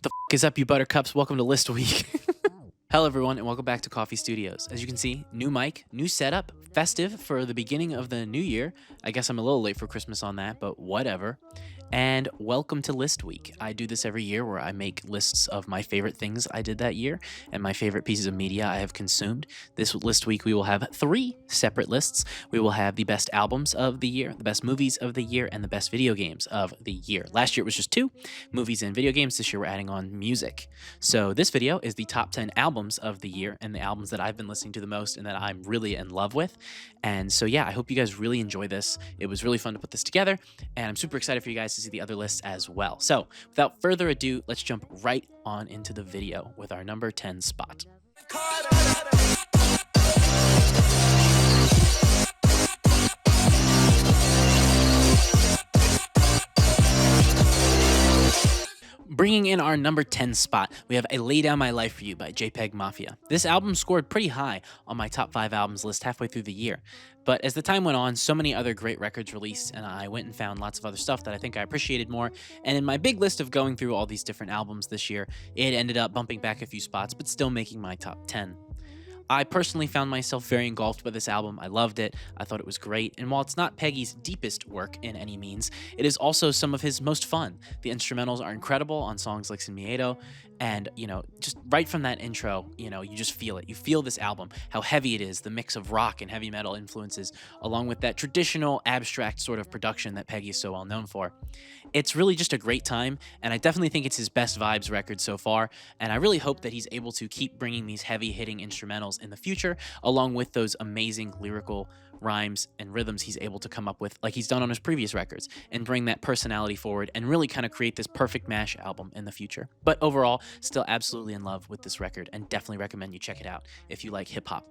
The f is up, you buttercups? Welcome to List Week. Hello, everyone, and welcome back to COFY Studios. As you can see, new mic, new setup, festive for the beginning of the new year. I guess I'm a little late for Christmas on that, but whatever. And welcome to List Week. I do this every year where I make lists of my favorite things I did that year and my favorite pieces of media I have consumed. This list week, we will have 3 separate lists. We will have the best albums of the year, the best movies of the year, and the best video games of the year. Last year it was just 2, movies and video games. This year we're adding on music. So this video is the top 10 albums of the year and the albums that I've been listening to the most and that I'm really in love with. And so yeah, I hope you guys really enjoy this. It was really fun to put this together, and I'm super excited for you guys to see the other lists as well. So without further ado, let's jump right on into the video with our number 10 spot. Bringing in our number 10 spot, we have I Lay Down My Life For You by JPEG Mafia. This album scored pretty high on my top 5 albums list halfway through the year. But as the time went on, so many other great records released, and I went and found lots of other stuff that I think I appreciated more. And in my big list of going through all these different albums this year, it ended up bumping back a few spots, but still making my top 10. I personally found myself very engulfed by this album. I loved it. I thought it was great. And while it's not Peggy's deepest work in any means, it is also some of his most fun. The instrumentals are incredible on songs like Sin Miedo. And, just right from that intro, you just feel it. You feel this album, how heavy it is, the mix of rock and heavy metal influences, along with that traditional abstract sort of production that Peggy is so well known for. It's really just a great time, and I definitely think it's his best vibes record so far, and I really hope that he's able to keep bringing these heavy-hitting instrumentals in the future, along with those amazing lyrical rhymes and rhythms he's able to come up with like he's done on his previous records, and bring that personality forward and really kind of create this perfect mash album in the future. But overall, still absolutely in love with this record, and definitely recommend you check it out if you like hip-hop.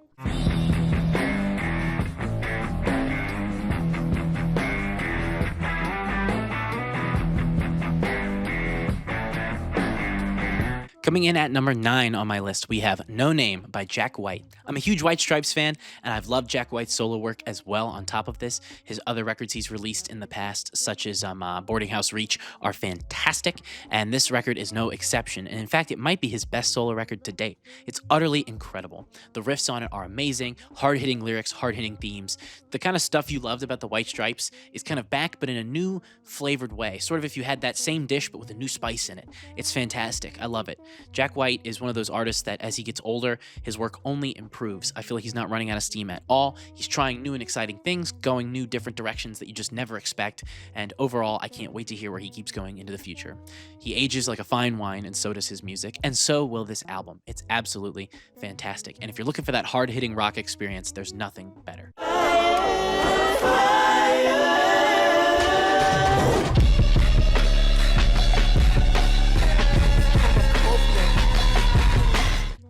Coming in at number 9 on my list, we have No Name by Jack White. I'm a huge White Stripes fan, and I've loved Jack White's solo work as well on top of this. His other records he's released in the past, such as Boarding House Reach, are fantastic, and this record is no exception. And in fact, it might be his best solo record to date. It's utterly incredible. The riffs on it are amazing, hard-hitting lyrics, hard-hitting themes. The kind of stuff you loved about the White Stripes is kind of back, but in a new flavored way. Sort of if you had that same dish, but with a new spice in it. It's fantastic. I love it. Jack White is one of those artists that as he gets older, his work only improves. I feel like he's not running out of steam at all. He's trying new and exciting things, going new different directions that you just never expect, and overall, I can't wait to hear where he keeps going into the future. He ages like a fine wine, and so does his music, and so will this album. It's absolutely fantastic, and if you're looking for that hard-hitting rock experience, there's nothing better.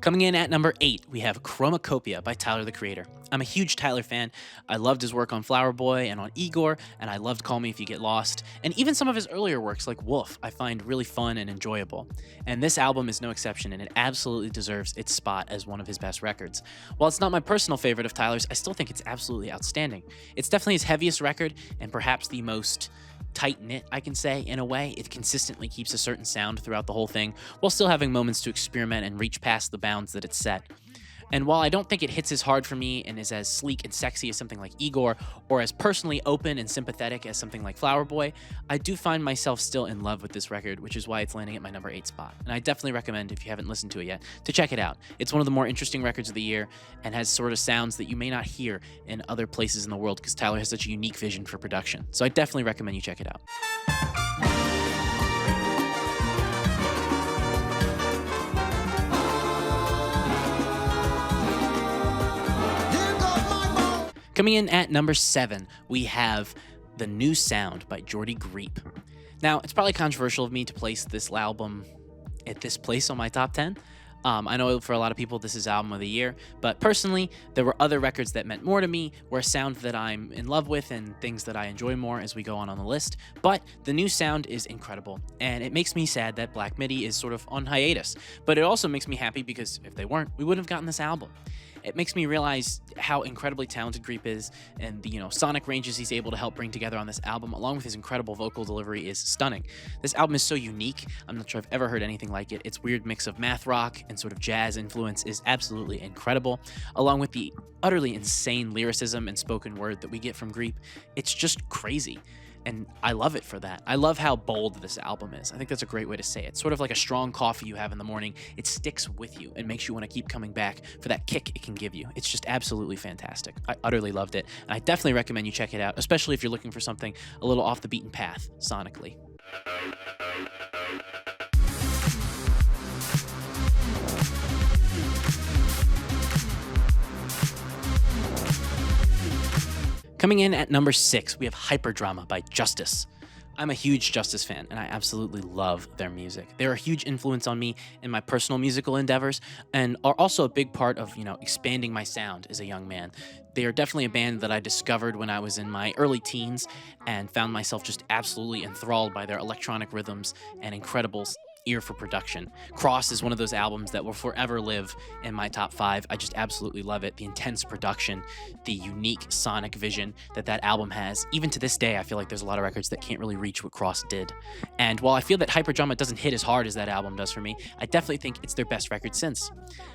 Coming in at number 8, we have Chromacopia by Tyler, the Creator. I'm a huge Tyler fan. I loved his work on Flower Boy and on Igor, and I loved Call Me If You Get Lost, and even some of his earlier works like Wolf I find really fun and enjoyable. And this album is no exception, and it absolutely deserves its spot as one of his best records. While it's not my personal favorite of Tyler's, I still think it's absolutely outstanding. It's definitely his heaviest record, and perhaps the most tight-knit, I can say, in a way. It consistently keeps a certain sound throughout the whole thing, while still having moments to experiment and reach past the bounds that it's set. And while I don't think it hits as hard for me and is as sleek and sexy as something like Igor, or as personally open and sympathetic as something like Flower Boy, I do find myself still in love with this record, which is why it's landing at my number 8 spot. And I definitely recommend, if you haven't listened to it yet, to check it out. It's one of the more interesting records of the year, and has sort of sounds that you may not hear in other places in the world, because Tyler has such a unique vision for production. So I definitely recommend you check it out. Coming in at number 7, we have The New Sound by Jordy Griep. Now, it's probably controversial of me to place this album at this place on my top 10. I know for a lot of people this is album of the year, but personally, there were other records that meant more to me, were a sound that I'm in love with and things that I enjoy more as we go on the list. But The New Sound is incredible, and it makes me sad that Black Midi is sort of on hiatus. But it also makes me happy because if they weren't, we wouldn't have gotten this album. It makes me realize how incredibly talented Greep is, and the sonic ranges he's able to help bring together on this album, along with his incredible vocal delivery, is stunning. This album is so unique. I'm not sure I've ever heard anything like it. Its weird mix of math rock and sort of jazz influence is absolutely incredible, along with the utterly insane lyricism and spoken word that we get from Greep. It's just crazy. And I love it for that. I love how bold this album is. I think that's a great way to say it. It's sort of like a strong coffee you have in the morning. It sticks with you and makes you want to keep coming back for that kick it can give you. It's just absolutely fantastic. I utterly loved it. And I definitely recommend you check it out, especially if you're looking for something a little off the beaten path sonically. Coming in at number 6, we have Hyperdrama by Justice. I'm a huge Justice fan, and I absolutely love their music. They're a huge influence on me in my personal musical endeavors, and are also a big part of, expanding my sound as a young man. They are definitely a band that I discovered when I was in my early teens, and found myself just absolutely enthralled by their electronic rhythms and incredible ear for production. Cross is one of those albums that will forever live in my top 5. I just absolutely love it. The intense production, the unique sonic vision that album has. Even to this day, I feel like there's a lot of records that can't really reach what Cross did. And while I feel that Hyperdrama doesn't hit as hard as that album does for me, I definitely think it's their best record since.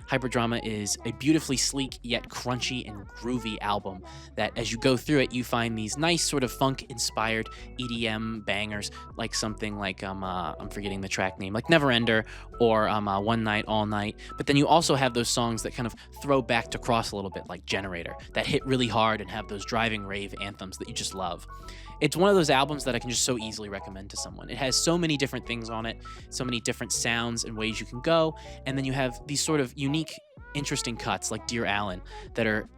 Hyperdrama is a beautifully sleek yet crunchy and groovy album that as you go through it, you find these nice sort of funk-inspired EDM bangers, like something like, I'm forgetting the track name, like Neverender or One Night, All Night. But then you also have those songs that kind of throw back to Cross a little bit, like Generator, that hit really hard and have those driving rave anthems that you just love. It's one of those albums that I can just so easily recommend to someone. It has so many different things on it, so many different sounds and ways you can go, and then you have these sort of unique, interesting cuts like Dear Allen that are,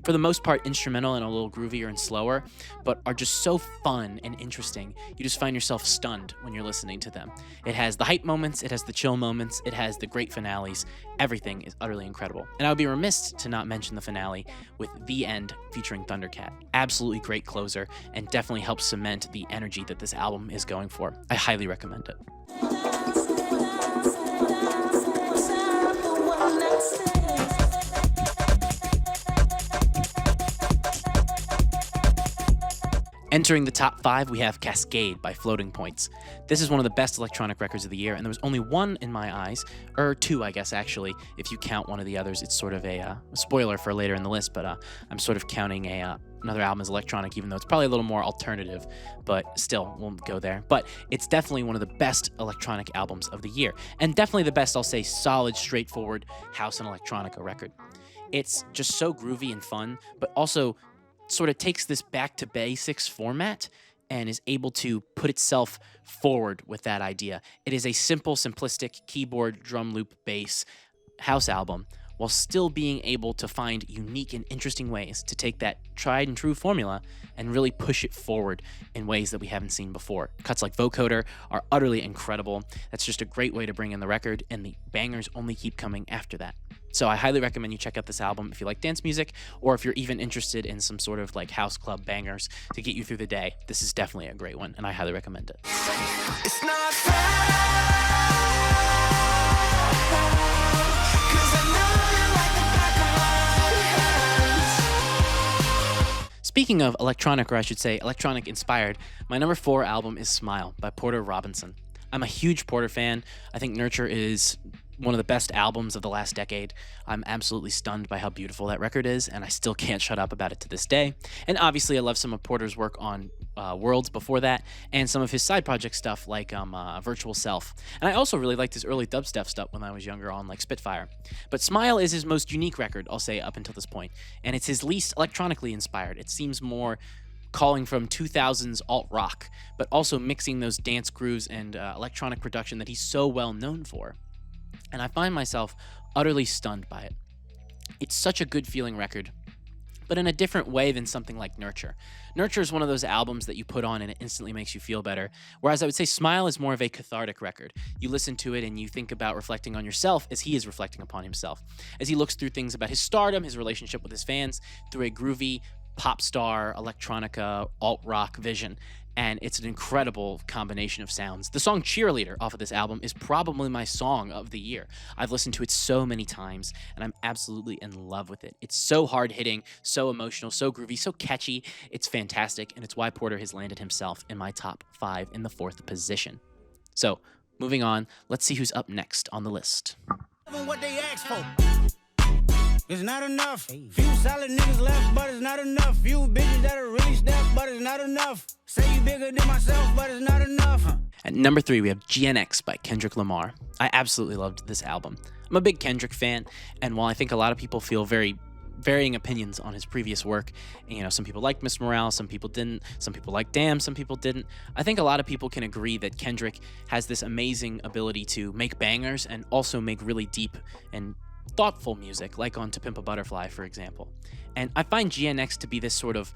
for the most part, instrumental and a little groovier and slower, but are just so fun and interesting. You just find yourself stunned when you're listening to them. It has the hype moments, it has the chill moments, it has the great finales. Everything is utterly incredible. And I would be remiss to not mention the finale with The End featuring Thundercat. Absolutely great closer, and definitely helps cement the energy that this album is going for. I highly recommend it. Entering the top 5, we have Cascade by Floating Points. This is one of the best electronic records of the year, and there was only one in my eyes, or two, I guess, actually. If you count one of the others, it's sort of a spoiler for later in the list, but I'm sort of counting another album as electronic, even though it's probably a little more alternative, but still, won't go there. But it's definitely one of the best electronic albums of the year, and definitely the best, I'll say, solid, straightforward house and electronica record. It's just so groovy and fun, but also sort of takes this back to basics format and is able to put itself forward with that idea. It is a simple, simplistic keyboard, drum loop, bass house album, while still being able to find unique and interesting ways to take that tried and true formula and really push it forward in ways that we haven't seen before. Cuts like Vocoder are utterly incredible. That's just a great way to bring in the record, and the bangers only keep coming after that. So I highly recommend you check out this album if you like dance music, or if you're even interested in some sort of like house club bangers to get you through the day. This is definitely a great one, and I highly recommend it. It's not Speaking of electronic, or I should say electronic inspired, my number 4 album is Smile by Porter Robinson. I'm a huge Porter fan. I think Nurture is one of the best albums of the last decade. I'm absolutely stunned by how beautiful that record is, and I still can't shut up about it to this day. And obviously I love some of Porter's work on Worlds before that, and some of his side project stuff like Virtual Self. And I also really liked his early dubstep stuff when I was younger on like Spitfire. But Smile is his most unique record, I'll say, up until this point, and it's his least electronically inspired. It seems more calling from 2000s alt rock, but also mixing those dance grooves and electronic production that he's so well known for. And I find myself utterly stunned by it. It's such a good feeling record, but in a different way than something like Nurture. Nurture is one of those albums that you put on and it instantly makes you feel better, whereas I would say Smile is more of a cathartic record. You listen to it and you think about reflecting on yourself as he is reflecting upon himself, as he looks through things about his stardom, his relationship with his fans, through a groovy pop star, electronica, alt rock vision. and it's an incredible combination of sounds. The song Cheerleader off of this album is probably my song of the year. I've listened to it so many times, and I'm absolutely in love with it. It's so hard-hitting, so emotional, so groovy, so catchy. It's fantastic, and it's why Porter has landed himself in my top 5 in the 4th position. So, moving on, let's see who's up next on the list. What they ask for. It's not enough. Few solid niggas left, but it's not enough. Few bitches that are really stepped, but it's not enough. Say you bigger than myself, but it's not enough. At number 3, we have GNX by Kendrick Lamar. I absolutely loved this album. I'm a big Kendrick fan, and while I think a lot of people feel very varying opinions on his previous work, you know, some people liked Miss Morale, some people didn't, some people liked Damn, some people didn't. I think a lot of people can agree that Kendrick has this amazing ability to make bangers and also make really deep and thoughtful music, like on To Pimp a Butterfly, for example. And I find GNX to be this sort of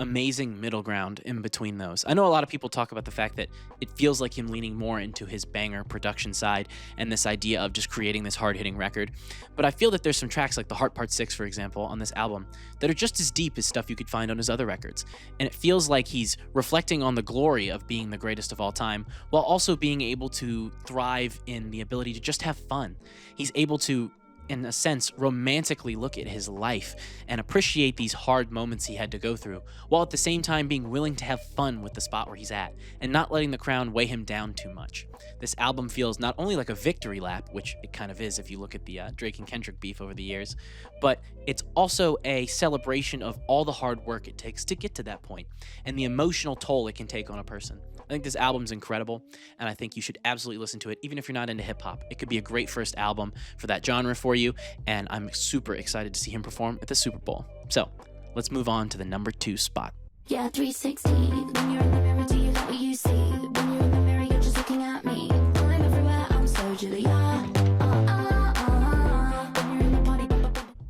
amazing middle ground in between those. I know a lot of people talk about the fact that it feels like him leaning more into his banger production side and this idea of just creating this hard-hitting record, but I feel that there's some tracks like The Heart Part 6, for example, on this album that are just as deep as stuff you could find on his other records, and it feels like he's reflecting on the glory of being the greatest of all time while also being able to thrive in the ability to just have fun. He's able to, in a sense, romantically look at his life and appreciate these hard moments he had to go through, while at the same time being willing to have fun with the spot where he's at and not letting the crown weigh him down too much. This album feels not only like a victory lap, which it kind of is if you look at the Drake and Kendrick beef over the years, but it's also a celebration of all the hard work it takes to get to that point and the emotional toll it can take on a person. I think this album's incredible, and I think you should absolutely listen to it, even if you're not into hip-hop. It could be a great first album for that genre for you, and I'm super excited to see him perform at the Super Bowl. So, let's move on to the number 2 spot. Yeah, 360. When you're in the mirror, do you like what you see? When you're in the mirror, you're just looking at me. I'm everywhere, I'm so Julia.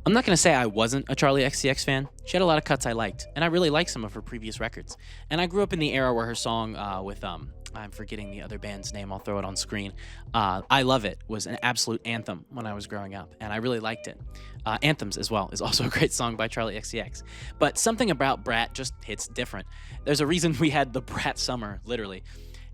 I'm not going to say I wasn't a Charli XCX fan. She had a lot of cuts I liked, and I really liked some of her previous records. And I grew up in the era where her song with, I'm forgetting the other band's name, I'll throw it on screen, I Love It, was an absolute anthem when I was growing up, and I really liked it. Anthems as well is also a great song by Charli XCX. But something about Brat just hits different. There's a reason we had the Brat summer, literally.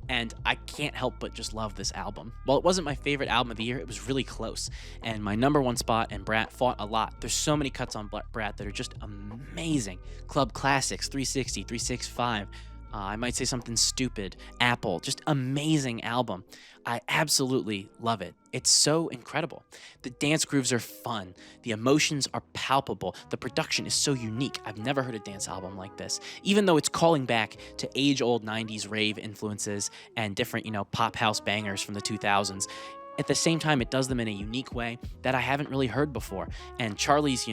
And I can't help but just love this album. While it wasn't my favorite album of the year, it was really close. And my number 1 spot and Brat fought a lot. There's so many cuts on Brat that are just amazing. Club Classics, 360, 365. I might say something stupid. Apple, just amazing album. I absolutely love it. It's so incredible. The dance grooves are fun. The emotions are palpable. The production is so unique. I've never heard a dance album like this. Even though it's calling back to age-old 90s rave influences and different, pop house bangers from the 2000s. At the same time, it does them in a unique way that I haven't really heard before. And Charli's,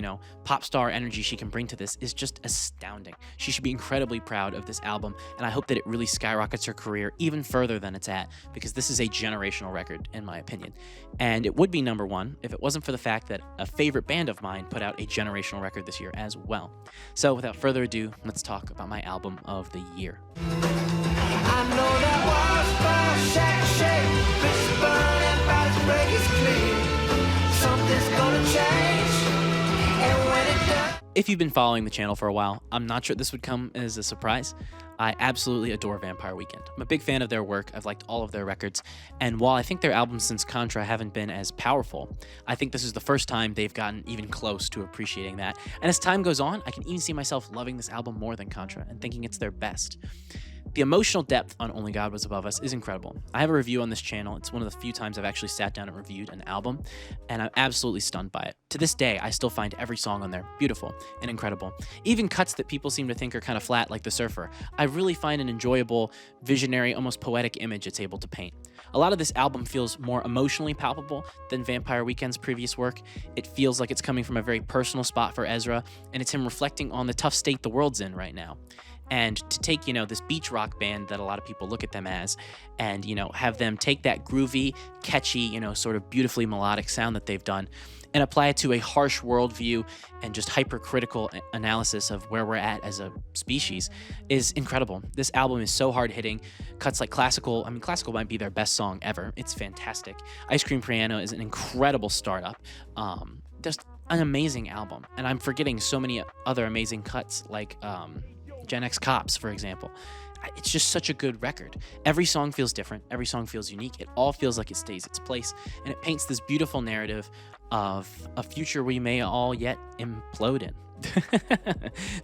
pop star energy she can bring to this is just astounding. She should be incredibly proud of this album, and I hope that it really skyrockets her career even further than it's at, because this is a generational record, in my opinion. And it would be number 1 if it wasn't for the fact that a favorite band of mine put out a generational record this year as well. So without further ado, let's talk about my album of the year. I know that was shack, bitch burning, bodies break is clear. Something's gonna change, and when it does. If you've been following the channel for a while, I'm not sure this would come as a surprise. I absolutely adore Vampire Weekend. I'm a big fan of their work. I've liked all of their records. And while I think their albums since Contra haven't been as powerful, I think this is the first time they've gotten even close to appreciating that. And as time goes on, I can even see myself loving this album more than Contra and thinking it's their best. The emotional depth on Only God Was Above Us is incredible. I have a review on this channel. It's one of the few times I've actually sat down and reviewed an album, and I'm absolutely stunned by it. To this day, I still find every song on there beautiful and incredible. Even cuts that people seem to think are kind of flat, like The Surfer, I really find an enjoyable, visionary, almost poetic image it's able to paint. A lot of this album feels more emotionally palpable than Vampire Weekend's previous work. It feels like it's coming from a very personal spot for Ezra, and it's him reflecting on the tough state the world's in right now. And to take, this beach rock band that a lot of people look at them as and, have them take that groovy, catchy, sort of beautifully melodic sound that they've done and apply it to a harsh worldview and just hypercritical analysis of where we're at as a species is incredible. This album is so hard-hitting. Cuts like Classical might be their best song ever. It's fantastic. Ice Cream Piano is an incredible startup. Just an amazing album. And I'm forgetting so many other amazing cuts like Gen X Cops, for example. It's just such a good record. Every song feels different. Every song feels unique. It all feels like it stays its place. And it paints this beautiful narrative of a future we may all yet implode in.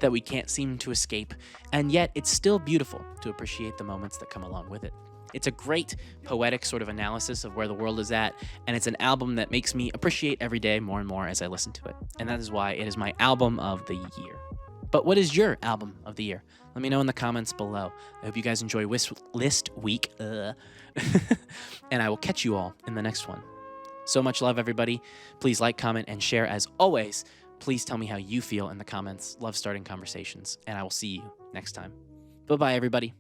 That we can't seem to escape. And yet it's still beautiful to appreciate the moments that come along with it. It's a great poetic sort of analysis of where the world is at, and it's an album that makes me appreciate every day more and more as I listen to it. And that is why it is my album of the year. But what is your album of the year? Let me know in the comments below. I hope you guys enjoy List Week. And I will catch you all in the next one. So much love, everybody. Please like, comment, and share. As always, please tell me how you feel in the comments. Love starting conversations, and I will see you next time. Bye-bye, everybody.